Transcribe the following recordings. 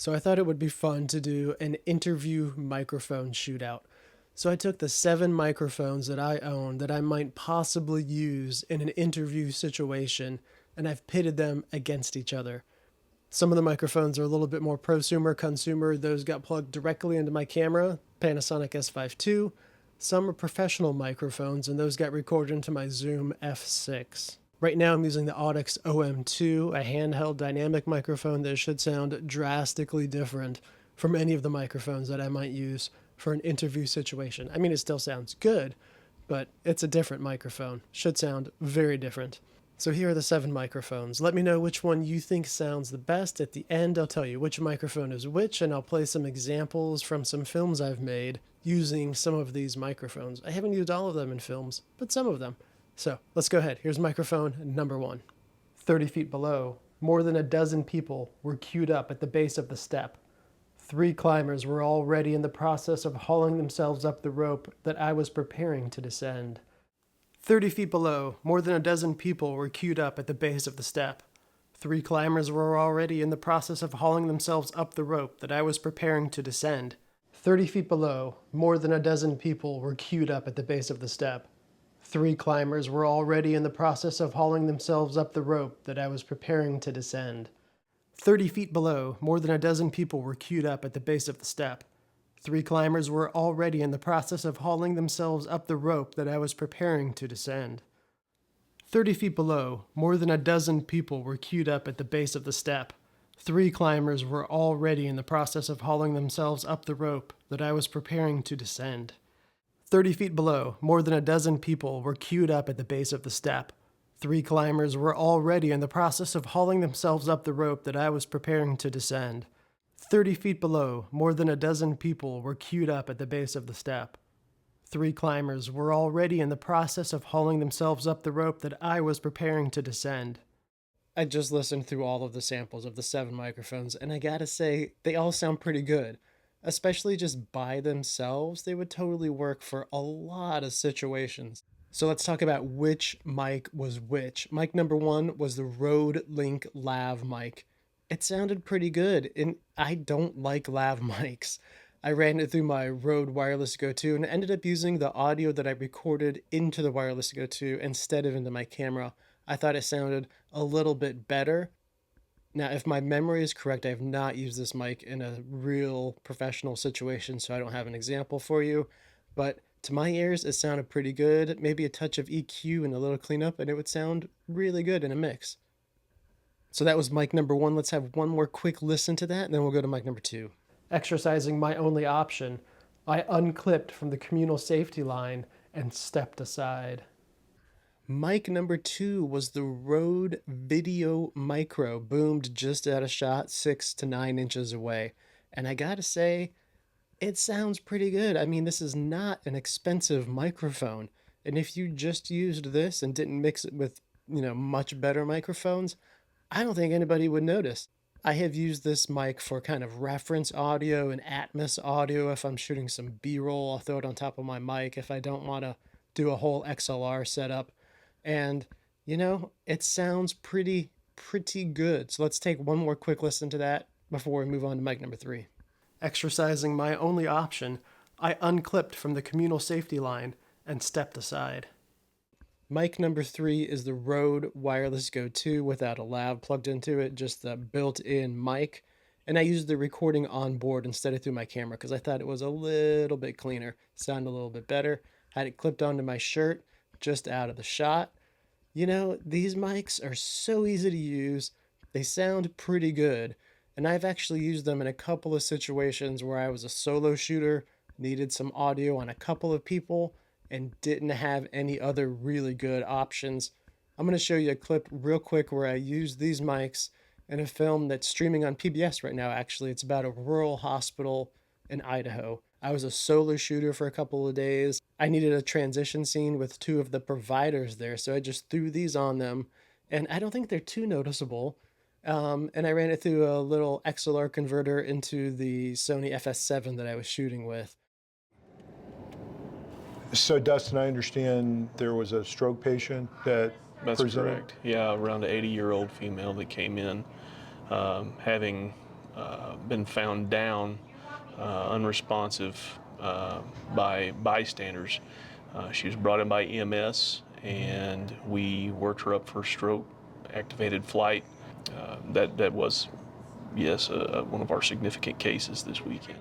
So I thought it would be fun to do an interview microphone shootout. So I took the 7 microphones that I own that I might possibly use in an interview situation, and I've pitted them against each other. Some of the microphones are a little bit more prosumer, consumer. Those got plugged directly into my camera, Panasonic S5 II. Some are professional microphones, and those got recorded into my Zoom F6. Right now I'm using the Audix OM2, a handheld dynamic microphone that should sound drastically different from any of the microphones that I might use for an interview situation. I mean, it still sounds good, but it's a different microphone. Should sound very different. So here are the 7 microphones. Let me know which one you think sounds the best. At the end, I'll tell you which microphone is which, and I'll play some examples from some films I've made using some of these microphones. I haven't used all of them in films, but some of them. So let's go ahead. Here's microphone number 1. 30 feet below, more than a dozen people were queued up at the base of the step. 3 climbers were already in the process of hauling themselves up the rope that I was preparing to descend. 30 feet below, more than a dozen people were queued up at the base of the step. 3 climbers were already in the process of hauling themselves up the rope that I was preparing to descend. 30 feet below, more than a dozen people were queued up at the base of the step. 3 climbers were already in the process of hauling themselves up the rope that I was preparing to descend. 30 feet below, more than a dozen people were queued up at the base of the step. 3 climbers were already in the process of hauling themselves up the rope that I was preparing to descend. 30 feet below, more than a dozen people were queued up at the base of the step. 3 climbers were already in the process of hauling themselves up the rope that I was preparing to descend. 30 feet below, more than a dozen people were queued up at the base of the step. 3 climbers were already in the process of hauling themselves up the rope that I was preparing to descend. 30 feet below, more than a dozen people were queued up at the base of the step. 3 climbers were already in the process of hauling themselves up the rope that I was preparing to descend. I just listened through all of the samples of the 7 microphones, and I gotta say, they all sound pretty good. Especially just by themselves, they would totally work for a lot of situations. So let's talk about which mic was which. Mic number 1 was the RØDELink LAV mic. It sounded pretty good, and I don't like lav mics. I ran it through my RØDE Wireless Go II and ended up using the audio that I recorded into the Wireless Go II instead of into my camera. I thought it sounded a little bit better. Now, if my memory is correct, I have not used this mic in a real professional situation, so I don't have an example for you. But to my ears, it sounded pretty good. Maybe a touch of EQ and a little cleanup, and it would sound really good in a mix. So that was mic number 1. Let's have one more quick listen to that, and then we'll go to mic number 2. Exercising my only option, I unclipped from the communal safety line and stepped aside. Mic number 2 was the RØDE VideoMicro, boomed just out of shot 6 to 9 inches away. And I gotta say, it sounds pretty good. I mean, this is not an expensive microphone. And if you just used this and didn't mix it with, much better microphones, I don't think anybody would notice. I have used this mic for kind of reference audio and Atmos audio. If I'm shooting some B-roll, I'll throw it on top of my mic if I don't want to do a whole XLR setup. And, it sounds pretty good. So let's take one more quick listen to that before we move on to mic number 3. Exercising my only option, I unclipped from the communal safety line and stepped aside. Mic number 3 is the RØDE Wireless Go II without a lav plugged into it, just the built-in mic. And I used the recording on board instead of through my camera because I thought it was a little bit cleaner, sounded a little bit better. Had it clipped onto my shirt, just out of the shot. These mics are so easy to use. They sound pretty good. And I've actually used them in a couple of situations where I was a solo shooter, needed some audio on a couple of people, and didn't have any other really good options. I'm going to show you a clip real quick where I used these mics in a film that's streaming on PBS right now, actually. It's about a rural hospital in Idaho. I was a solo shooter for a couple of days. I needed a transition scene with 2 of the providers there, so I just threw these on them, and I don't think they're too noticeable. And I ran it through a little XLR converter into the Sony FS7 that I was shooting with. So, Dustin, I understand there was a stroke patient that That's presented? correct. Yeah, around an 80-year-old female that came in having been found down, unresponsive by bystanders. She was brought in by EMS, and we worked her up for stroke activated flight. That was, yes, one of our significant cases this weekend.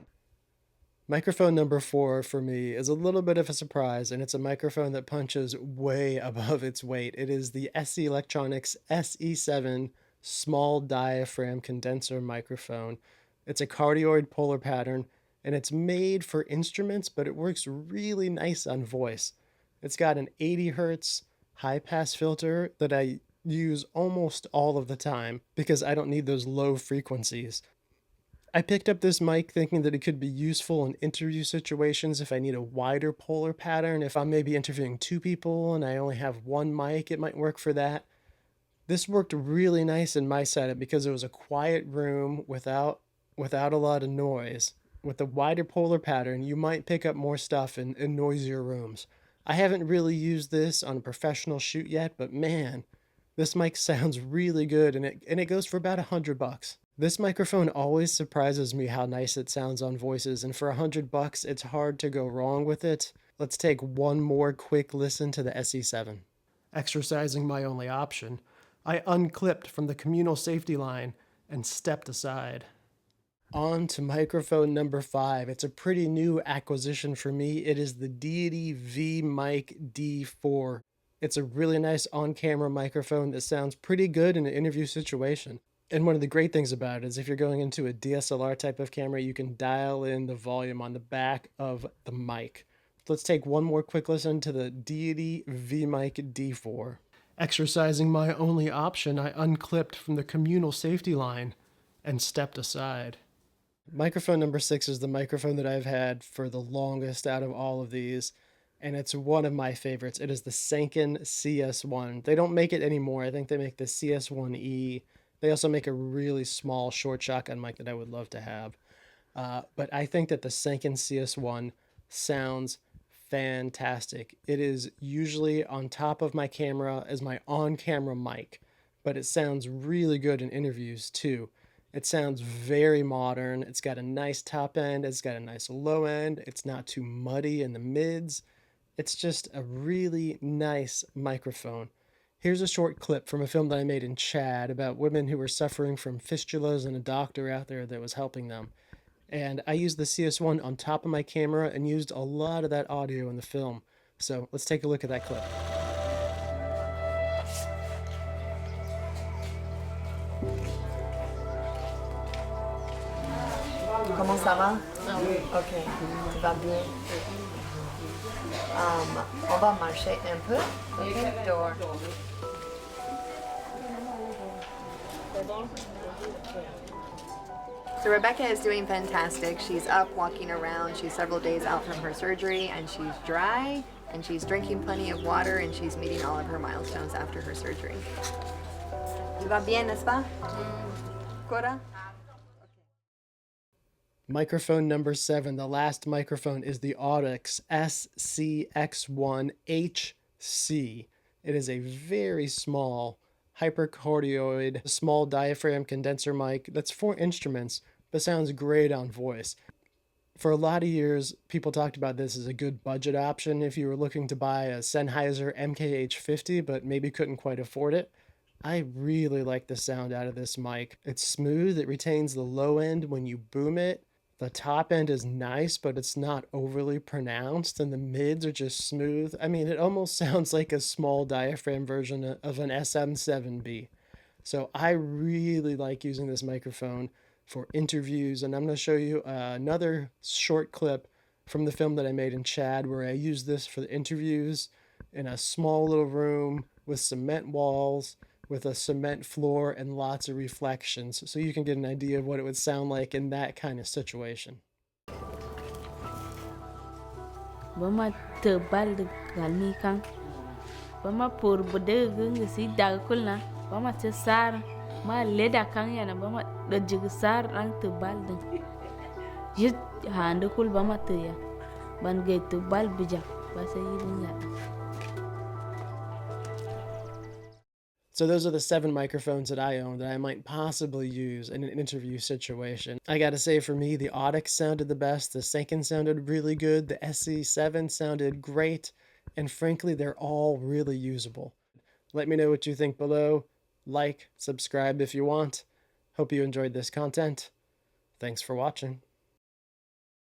Microphone number 4 for me is a little bit of a surprise, and it's a microphone that punches way above its weight. It is the SC Electronics SE7 small diaphragm condenser microphone. It's a cardioid polar pattern, and it's made for instruments, but it works really nice on voice. It's got an 80 hertz high pass filter that I use almost all of the time because I don't need those low frequencies. I picked up this mic thinking that it could be useful in interview situations if I need a wider polar pattern. If I'm maybe interviewing 2 people and I only have 1 mic, it might work for that. This worked really nice in my setup because it was a quiet room without a lot of noise. With the wider polar pattern, you might pick up more stuff in noisier rooms. I haven't really used this on a professional shoot yet, but man, this mic sounds really good, and it goes for about $100. This microphone always surprises me how nice it sounds on voices, and for $100, it's hard to go wrong with it. Let's take one more quick listen to the SE7. Exercising my only option, I unclipped from the communal safety line and stepped aside. On to microphone number 5. It's a pretty new acquisition for me. It is the DEITY V-Mic D4. It's a really nice on-camera microphone that sounds pretty good in an interview situation. And one of the great things about it is if you're going into a DSLR type of camera, you can dial in the volume on the back of the mic. Let's take one more quick listen to the DEITY V-Mic D4. Exercising my only option, I unclipped from the communal safety line and stepped aside. Microphone number 6 is the microphone that I've had for the longest out of all of these, and it's one of my favorites. It is the Sanken CS-1. They don't make it anymore. I think they make the CS-1E. They also make a really small short shotgun mic that I would love to have. But I think that the Sanken CS-1 sounds fantastic. It is usually on top of my camera as my on-camera mic, but it sounds really good in interviews too. It sounds very modern. It's got a nice top end. It's got a nice low end. It's not too muddy in the mids. It's just a really nice microphone. Here's a short clip from a film that I made in Chad about women who were suffering from fistulas and a doctor out there that was helping them. And I used the CS-1 on top of my camera and used a lot of that audio in the film. So let's take a look at that clip. Comment ça va? Ok, tu vas bien? On va marcher un peu. Okay, door. So Rebecca is doing fantastic. She's up, walking around. She's several days out from her surgery, and she's dry, and she's drinking plenty of water, and she's meeting all of her milestones after her surgery. Tu vas bien, n'est-ce pas? Cora? Microphone number 7, the last microphone, is the Audix SCX-One HC. It is a very small hypercardioid, small diaphragm condenser mic that's for instruments, but sounds great on voice. For a lot of years, people talked about this as a good budget option if you were looking to buy a Sennheiser MKH50, but maybe couldn't quite afford it. I really like the sound out of this mic. It's smooth, it retains the low end when you boom it. The top end is nice, but it's not overly pronounced, and the mids are just smooth. I mean, it almost sounds like a small diaphragm version of an SM7B. So I really like using this microphone for interviews, and I'm going to show you another short clip from the film that I made in Chad where I used this for the interviews in a small little room with cement walls, with a cement floor and lots of reflections, so you can get an idea of what it would sound like in that kind of situation. Bama tebal de galmi kan. Bama por bode gung si dagkulna. Bama tesar ma leda kan yana bama de jigsar rang tebal de. Jit handukul bama teya. Ban ge tebal bija basa yidin ya. So those are the 7 microphones that I own that I might possibly use in an interview situation. I gotta say, for me, the Audix sounded the best, the Sanken sounded really good, the SC7 sounded great, and frankly, they're all really usable. Let me know what you think below. Like, subscribe if you want. Hope you enjoyed this content. Thanks for watching.